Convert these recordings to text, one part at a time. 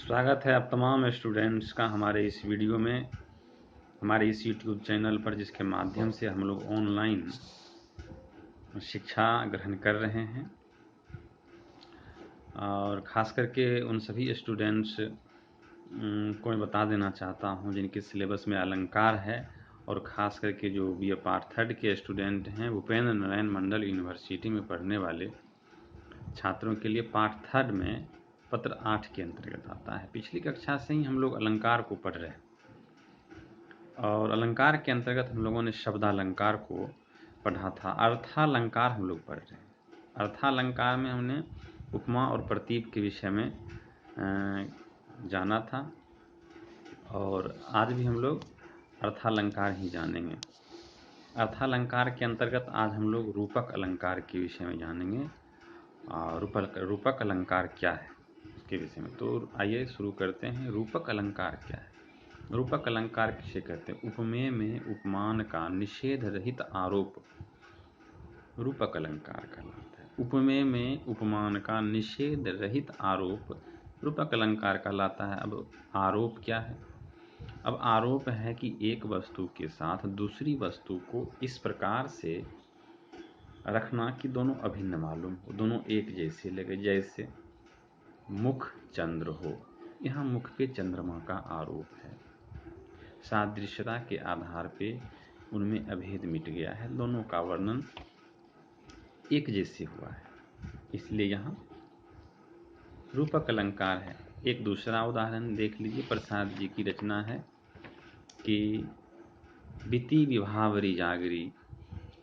स्वागत है आप तमाम स्टूडेंट्स का हमारे इस वीडियो में, हमारे इस यूट्यूब चैनल पर, जिसके माध्यम से हम लोग ऑनलाइन शिक्षा ग्रहण कर रहे हैं। और ख़ास करके उन सभी स्टूडेंट्स को मैं बता देना चाहता हूं जिनके सिलेबस में अलंकार है, और ख़ास करके जो BA पार्ट 3 के स्टूडेंट हैं, भूपेंद्र नारायण मंडल यूनिवर्सिटी में पढ़ने वाले छात्रों के लिए पार्ट 3 में पत्र 8 के अंतर्गत आता है। पिछली कक्षा से ही हम लोग अलंकार को पढ़ रहे हैं, और अलंकार के अंतर्गत हम लोगों ने शब्दालंकार को पढ़ा था। अर्थालंकार हम लोग पढ़ रहे हैं। अर्थालंकार में हमने उपमा और प्रतीक के विषय में जाना था, और आज भी हम लोग अर्थालंकार ही जानेंगे। अर्थालंकार के अंतर्गत आज हम लोग रूपक अलंकार के विषय में जानेंगे, और रूपक अलंकार क्या है उसके विषय में। तो आइए शुरू करते हैं। रूपक अलंकार क्या है? रूपक अलंकार किसे कहते हैं? उपमेय में उपमान का निषेध रहित आरोप रूपक अलंकार कहलाता है। उपमेय में उपमान का निषेध रहित आरोप रूपक अलंकार कहलाता है। अब आरोप क्या है? अब आरोप है कि एक वस्तु के साथ दूसरी वस्तु को इस प्रकार से रखना कि दोनों अभिन्न मालूम हो, दोनों एक जैसे लगे। जैसे मुख चंद्र हो, यहाँ मुख पे चंद्रमा का आरोप है। सादृश्यता के आधार पे उनमें अभेद मिट गया है, दोनों का वर्णन एक जैसे हुआ है, इसलिए यहाँ रूपक अलंकार है। एक दूसरा उदाहरण देख लीजिए। प्रसाद जी की रचना है कि बीती विभावरी जागरी,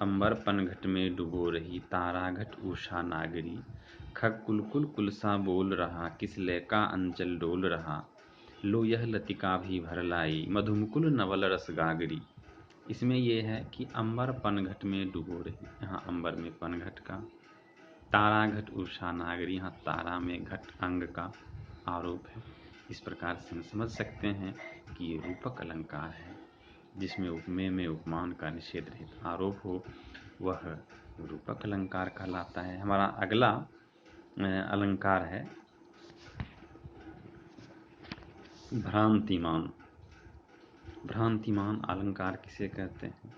अंबर पनघट में डुबो रही, तारा घट उषा नागरी, खग कुलकुल कुलसा बोल रहा, किस लय का अंचल डोल रहा, लो यह लतिका भी भर लाई, मधुमुकुल नवल रस गागरी। इसमें यह है कि अंबर पनघट में डुबो रही, यहाँ अंबर में पनघट का, तारा घट उषा नागरी, यहाँ तारा में घट अंग का आरोप है। इस प्रकार से हम समझ सकते हैं कि ये रूपक अलंकार है, जिसमें उपमेय में उपमान का निषेध रहित आरोप हो, वह रूपक अलंकार कहलाता है। हमारा अगला अलंकार है भ्रांतिमान। भ्रांतिमान अलंकार किसे कहते हैं?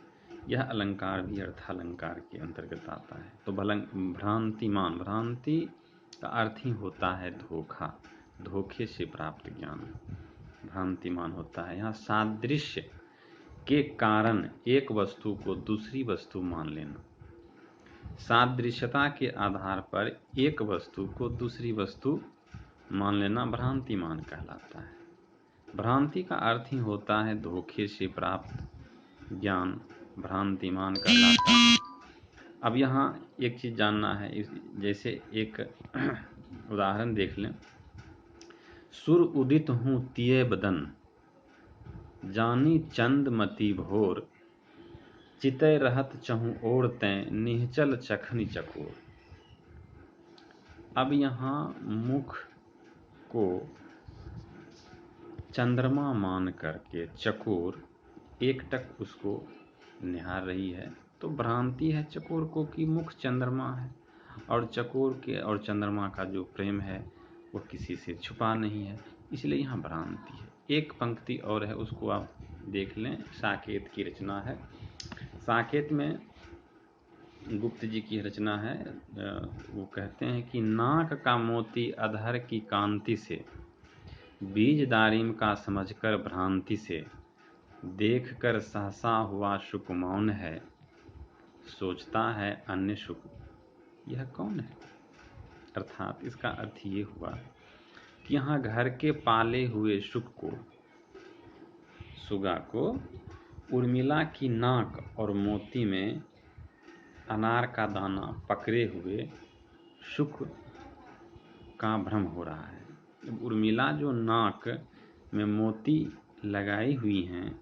यह अलंकार भी अर्थालंकार के अंतर्गत आता है। तो भ्रांतिमान, भ्रांति का अर्थ ही होता है धोखा, धोखे से प्राप्त ज्ञान भ्रांतिमान होता है। यहाँ सादृश्य के कारण एक वस्तु को दूसरी वस्तु मान लेना, सादृश्यता के आधार पर एक वस्तु को दूसरी वस्तु मान लेना भ्रांतिमान कहलाता है। भ्रांति का अर्थ ही होता है धोखे से प्राप्त ज्ञान, भ्रांतिमान कहलाता है। अब यहाँ एक चीज़ जानना है, जैसे एक उदाहरण देख लें। सुर उदित हूँ तिये बदन, जानी चंदमती भोर, चितय रहत चहु ओर तैं, निहचल चखनी चकोर। अब यहाँ मुख को चंद्रमा मान करके चकोर एकटक उसको निहार रही है, तो भ्रांति है चकोर को कि मुख चंद्रमा है, और चकोर के और चंद्रमा का जो प्रेम है वो किसी से छुपा नहीं है, इसलिए यहाँ भ्रांति है। एक पंक्ति और है, उसको आप देख लें। साकेत की रचना है। साकेत में गुप्त जी की रचना है। वो कहते हैं कि नाक का मोती अधर की कांति से, बीज दारिम का समझकर भ्रांति से, देख कर सहसा हुआ शुक मौन है, सोचता है अन्य शुक यह कौन है। अर्थात इसका अर्थ ये हुआ कि यहाँ घर के पाले हुए शुक को, सुगा को, उर्मिला की नाक और मोती में अनार का दाना पकड़े हुए शुक का भ्रम हो रहा है। उर्मिला जो नाक में मोती लगाई हुई हैं,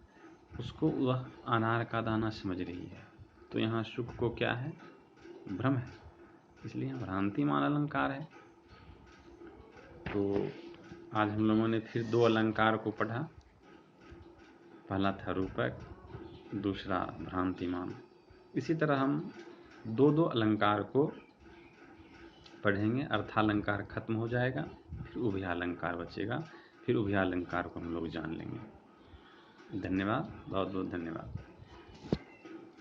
उसको वह अनार का दाना समझ रही है, तो यहाँ शुक को क्या है? भ्रम है, इसलिए भ्रांतिमान अलंकार है। तो आज हम लोगों ने फिर दो अलंकार को पढ़ा। पहला था रूपक, दूसरा भ्रांतिमान। इसी तरह हम दो दो अलंकार को पढ़ेंगे। अर्थालंकार खत्म हो जाएगा, फिर उभयालंकार बचेगा। फिर उभयालंकार को हम लोग जान लेंगे। धन्यवाद, बहुत बहुत धन्यवाद।